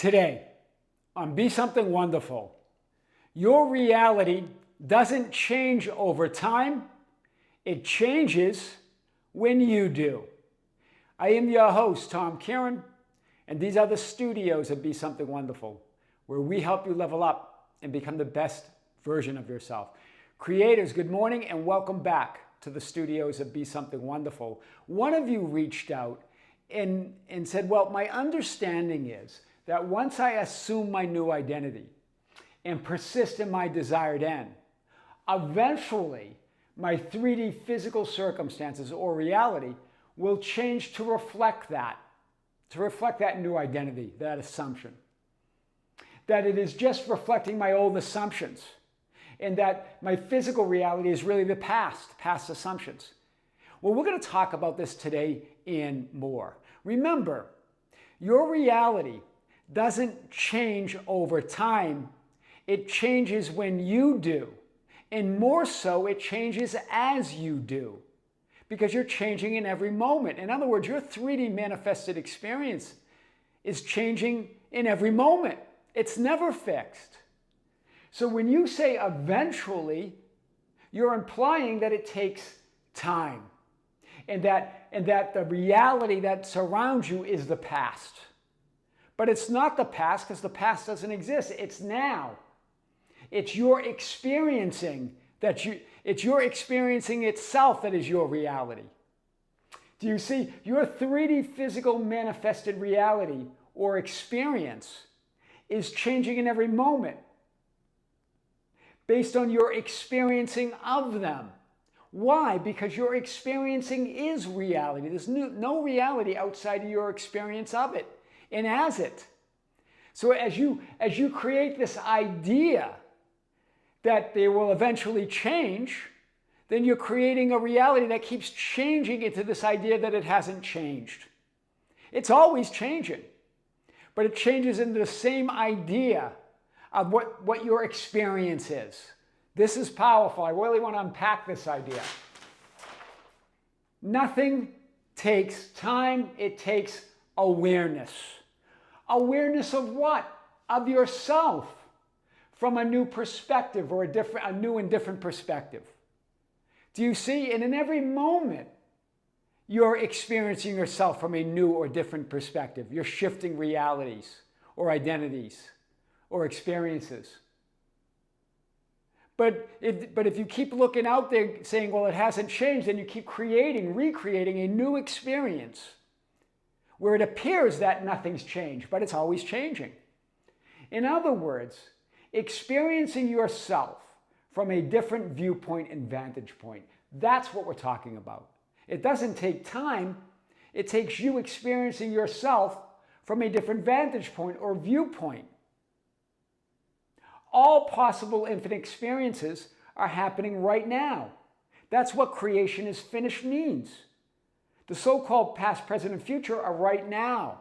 Today, on Be Something Wonderful, your reality doesn't change over time, it changes when you do. I am your host, Tom Kearin, and these are the studios of Be Something Wonderful, where we help you level up and become the best version of yourself. Creators, good morning and welcome back to the studios of Be Something Wonderful. One of you reached out and said, well, my understanding is that once I assume my new identity and persist in my desired end, eventually my 3D physical circumstances or reality will change to reflect that new identity, that assumption. That it is just reflecting my old assumptions, and that my physical reality is really the past assumptions. Well, we're going to talk about this today and more. Remember, your reality doesn't change over time. It changes when you do. And more so, it changes as you do. Because you're changing in every moment. In other words, your 3D manifested experience is changing in every moment. It's never fixed. So when you say eventually, you're implying that it takes time. And that the reality that surrounds you is the past. But it's not the past, because the past doesn't exist. It's now. It's your experiencing it's your experiencing itself that is your reality. Do you see? Your 3D physical manifested reality or experience is changing in every moment based on your experiencing of them. Why? Because your experiencing is reality. There's no reality outside of your experience of it and as it. So as you create this idea that they will eventually change, then you're creating a reality that keeps changing into this idea that it hasn't changed. It's always changing, but it changes into the same idea of what your experience is. This is powerful. I really want to unpack this idea. Nothing takes time, it takes awareness. Awareness of what? Of yourself. From a new perspective or a new and different perspective. Do you see? And in every moment, you're experiencing yourself from a new or different perspective. You're shifting realities or identities or experiences. But if you keep looking out there saying, well, it hasn't changed, then you keep recreating a new experience where it appears that nothing's changed, but it's always changing. In other words, experiencing yourself from a different viewpoint and vantage point. That's what we're talking about. It doesn't take time. It takes you experiencing yourself from a different vantage point or viewpoint. All possible infinite experiences are happening right now. That's what creation is finished means. The so-called past, present, and future are right now.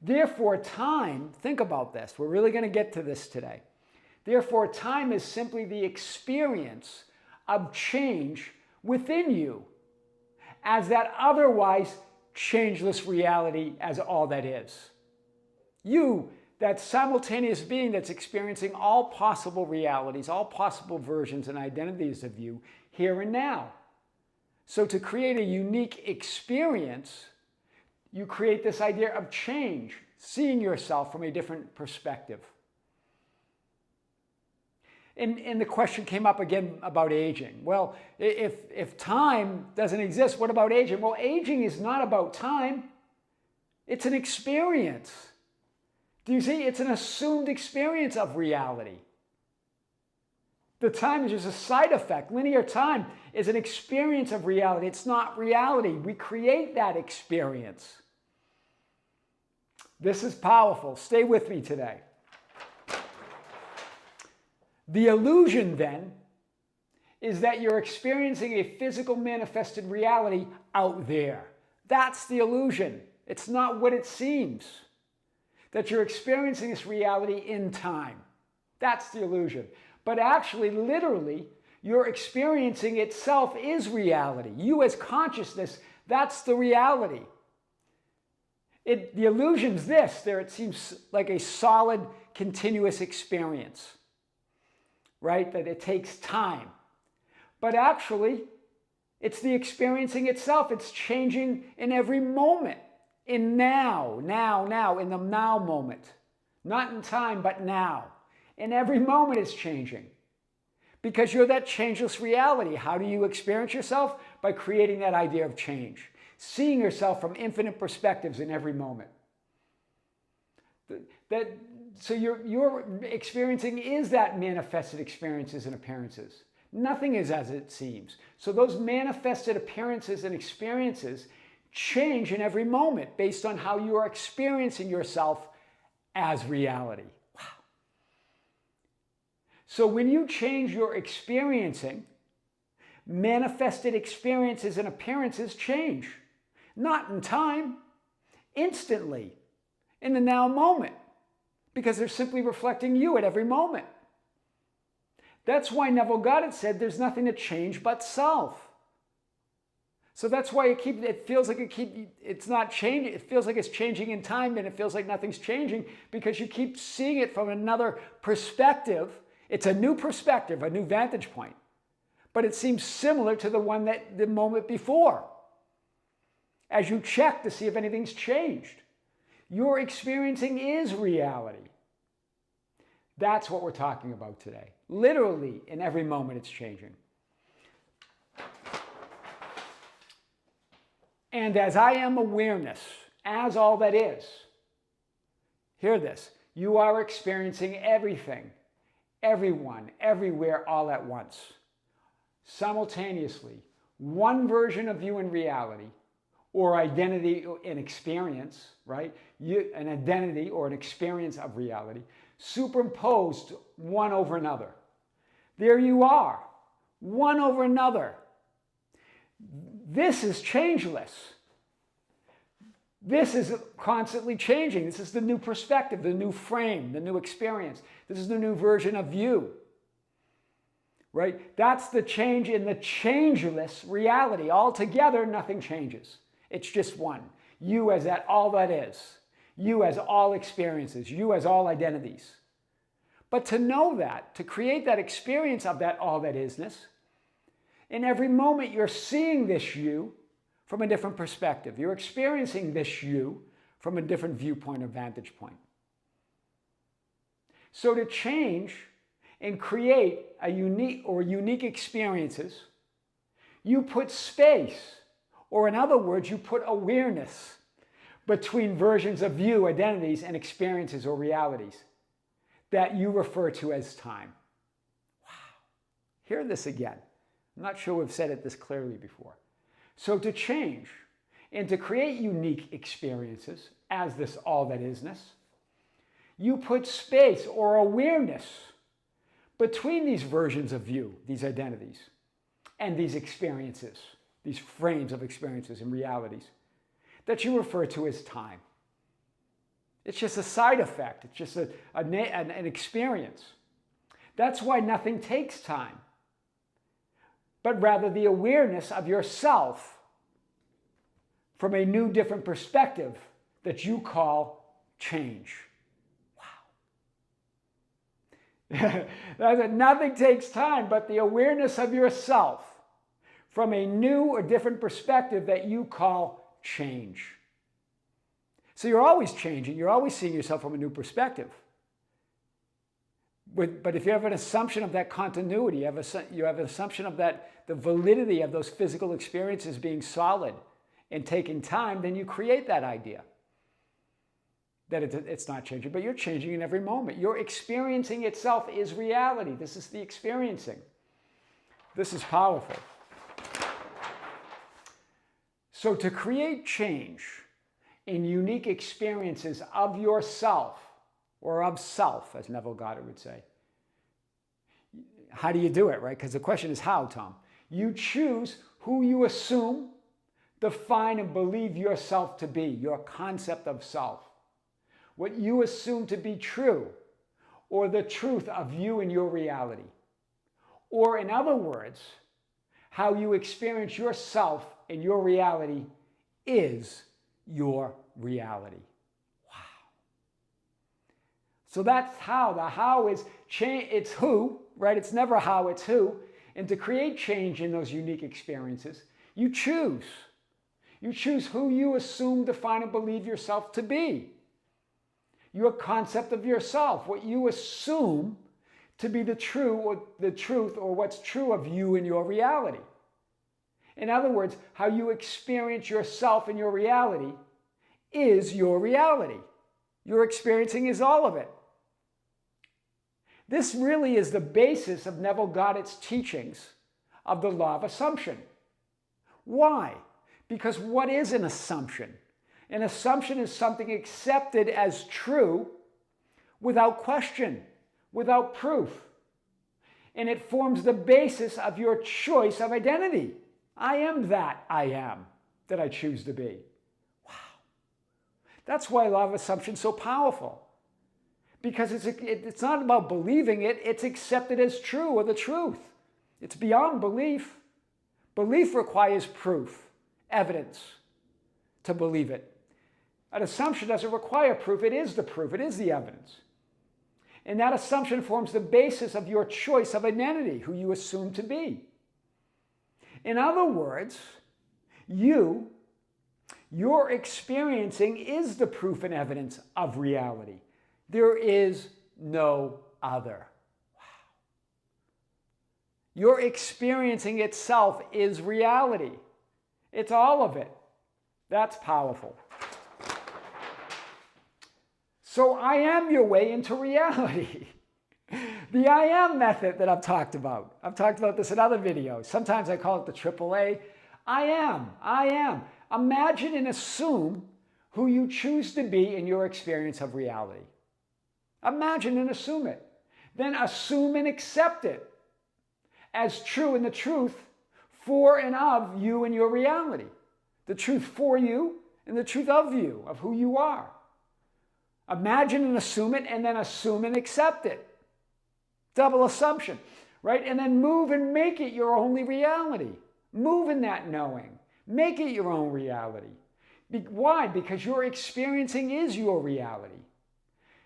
Therefore, time, think about this. We're really going to get to this today. Therefore, time is simply the experience of change within you as that otherwise changeless reality as all that is. You, that simultaneous being that's experiencing all possible realities, all possible versions and identities of you here and now. So to create a unique experience, you create this idea of change, seeing yourself from a different perspective. And the question came up again about aging. Well, if time doesn't exist, what about aging? Well, aging is not about time. It's an experience. Do you see? It's an assumed experience of reality. The time is just a side effect. Linear time is an experience of reality. It's not reality. We create that experience. This is powerful. Stay with me today. The illusion, then, is that you're experiencing a physical manifested reality out there. That's the illusion. It's not what it seems. That you're experiencing this reality in time. That's the illusion. But actually, literally, your experiencing itself is reality. You as consciousness, that's the reality. The illusion's this, there it seems like a solid, continuous experience, right? That it takes time. But actually, it's the experiencing itself. It's changing in every moment. In now, in the now moment. Not in time, but now. In every moment it's changing. Because you're that changeless reality. How do you experience yourself? By creating that idea of change. Seeing yourself from infinite perspectives in every moment. So your experiencing is that manifested experiences and appearances. Nothing is as it seems. So those manifested appearances and experiences change in every moment based on how you are experiencing yourself as reality. Wow. So when you change your experiencing, manifested experiences and appearances change. Not in time, instantly, in the now moment, because they're simply reflecting you at every moment. That's why Neville Goddard said there's nothing to change but self. So that's why it feels like it's not changing. It feels like it's changing in time, and it feels like nothing's changing because you keep seeing it from another perspective. It's a new perspective, a new vantage point. But it seems similar to the moment before. As you check to see if anything's changed. Your experiencing is reality. That's what we're talking about today. Literally, in every moment it's changing. And as I am awareness, as all that is, hear this, you are experiencing everything, everyone, everywhere, all at once. Simultaneously, one version of you in reality, or identity in experience, right? An identity or an experience of reality, superimposed one over another. There you are, one over another. This is changeless. This is constantly changing. This is the new perspective, the new frame, the new experience. This is the new version of you. Right? That's the change in the changeless reality. Altogether, nothing changes. It's just one. You as that all that is. You as all experiences. You as all identities. But to know that, to create that experience of that all that isness, in every moment you're seeing this you from a different perspective. You're experiencing this you from a different viewpoint or vantage point. So to change and create a unique experiences, you put space, or in other words, you put awareness between versions of you, identities, and experiences or realities that you refer to as time. Wow. Hear this again. I'm not sure we've said it this clearly before. So to change and to create unique experiences as this all that isness, you put space or awareness between these versions of you, these identities, and these experiences, these frames of experiences and realities that you refer to as time. It's just a side effect. It's just an experience. That's why nothing takes time, but rather the awareness of yourself from a new, different perspective that you call change. Wow. Nothing takes time, but the awareness of yourself from a new or different perspective that you call change. So you're always changing. You're always seeing yourself from a new perspective. But if you have an assumption of that continuity, you have an assumption of that, the validity of those physical experiences being solid and taking time, then you create that idea that it's not changing, but you're changing in every moment. Your experiencing itself is reality. This is the experiencing. This is powerful. So to create change in unique experiences of yourself, or of self, as Neville Goddard would say. How do you do it, right? Because the question is how, Tom? You choose who you assume, define, and believe yourself to be, your concept of self. What you assume to be true, or the truth of you and your reality. Or in other words, how you experience yourself and your reality is your reality. So that's how. The how is change. It's who, right? It's never how, it's who. And to create change in those unique experiences, you choose. You choose who you assume, define, and believe yourself to be. Your concept of yourself, what you assume to be the truth or what's true of you and your reality. In other words, how you experience yourself and your reality is your reality. Your experiencing is all of it. This really is the basis of Neville Goddard's teachings of the law of assumption. Why? Because what is an assumption? An assumption is something accepted as true without question, without proof. And it forms the basis of your choice of identity. I am that I am, that I choose to be. Wow. That's why law of assumption is so powerful. Because it's not about believing it, it's accepted as true or the truth. It's beyond belief. Belief requires proof, evidence to believe it. An assumption doesn't require proof, it is the proof, it is the evidence. And that assumption forms the basis of your choice of identity, who you assume to be. In other words, your experiencing is the proof and evidence of reality. There is no other. Wow. Your experiencing itself is reality. It's all of it. That's powerful. So I am your way into reality. The I am method that I've talked about. I've talked about this in other videos. Sometimes I call it the AAA. I am. Imagine and assume who you choose to be in your experience of reality. Imagine and assume it. Then assume and accept it as true and the truth for and of you and your reality. The truth for you and the truth of you, of who you are. Imagine and assume it, and then assume and accept it. Double assumption, right? And then move and make it your only reality. Move in that knowing. Make it your own reality. Why? Because your experiencing is your reality.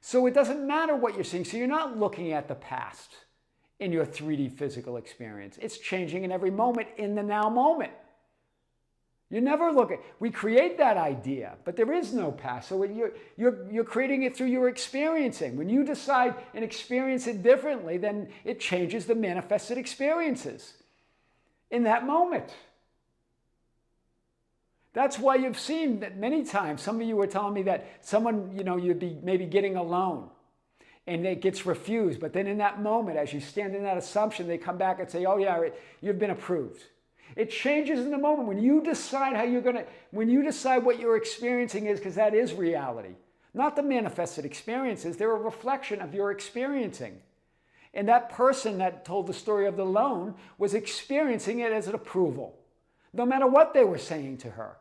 So it doesn't matter what you're seeing. So you're not looking at the past in your 3D physical experience. It's changing in every moment in the now moment. You never look at, we create that idea, but there is no past. So you're creating it through your experiencing. When you decide and experience it differently, then it changes the manifested experiences in that moment. That's why you've seen that many times, some of you were telling me that someone, you'd be maybe getting a loan and it gets refused. But then in that moment, as you stand in that assumption, they come back and say, oh yeah, you've been approved. It changes in the moment when you decide when you decide what your experiencing is, because that is reality. Not the manifested experiences, they're a reflection of your experiencing. And that person that told the story of the loan was experiencing it as an approval, no matter what they were saying to her.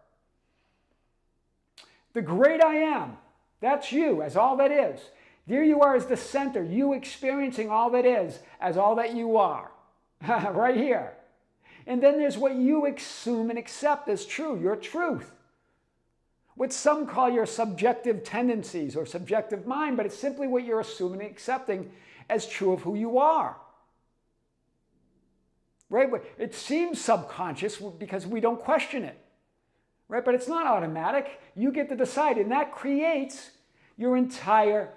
The great I am, that's you as all that is. There you are as the center, you experiencing all that is as all that you are, right here. And then there's what you assume and accept as true, your truth. What some call your subjective tendencies or subjective mind, but it's simply what you're assuming and accepting as true of who you are. Right? It seems subconscious because we don't question it. Right? But it's not automatic. You get to decide, and that creates your entire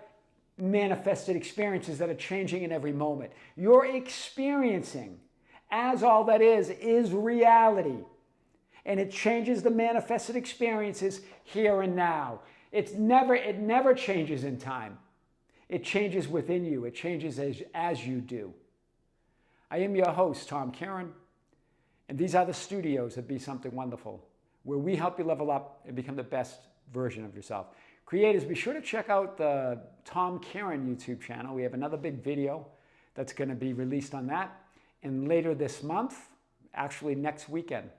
manifested experiences that are changing in every moment. You're experiencing as all that is reality. And it changes the manifested experiences here and now. It never changes in time. It changes within you. It changes as you do. I am your host, Tom Kearin, and these are the studios of Be Something Wonderful, where we help you level up and become the best version of yourself. Creators, be sure to check out the Tom Kearin YouTube channel. We have another big video that's going to be released on that. And later this month, actually next weekend,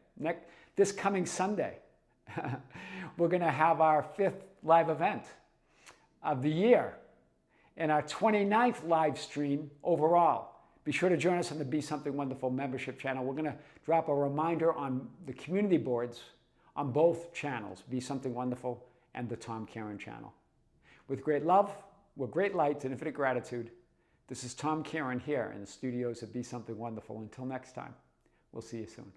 this coming Sunday, we're going to have our 5th live event of the year and our 29th live stream overall. Be sure to join us on the Be Something Wonderful membership channel. We're going to drop a reminder on the community boards on both channels, Be Something Wonderful and the Tom Kearin channel. With great love, with great light and infinite gratitude, this is Tom Kearin here in the studios of Be Something Wonderful. Until next time, we'll see you soon.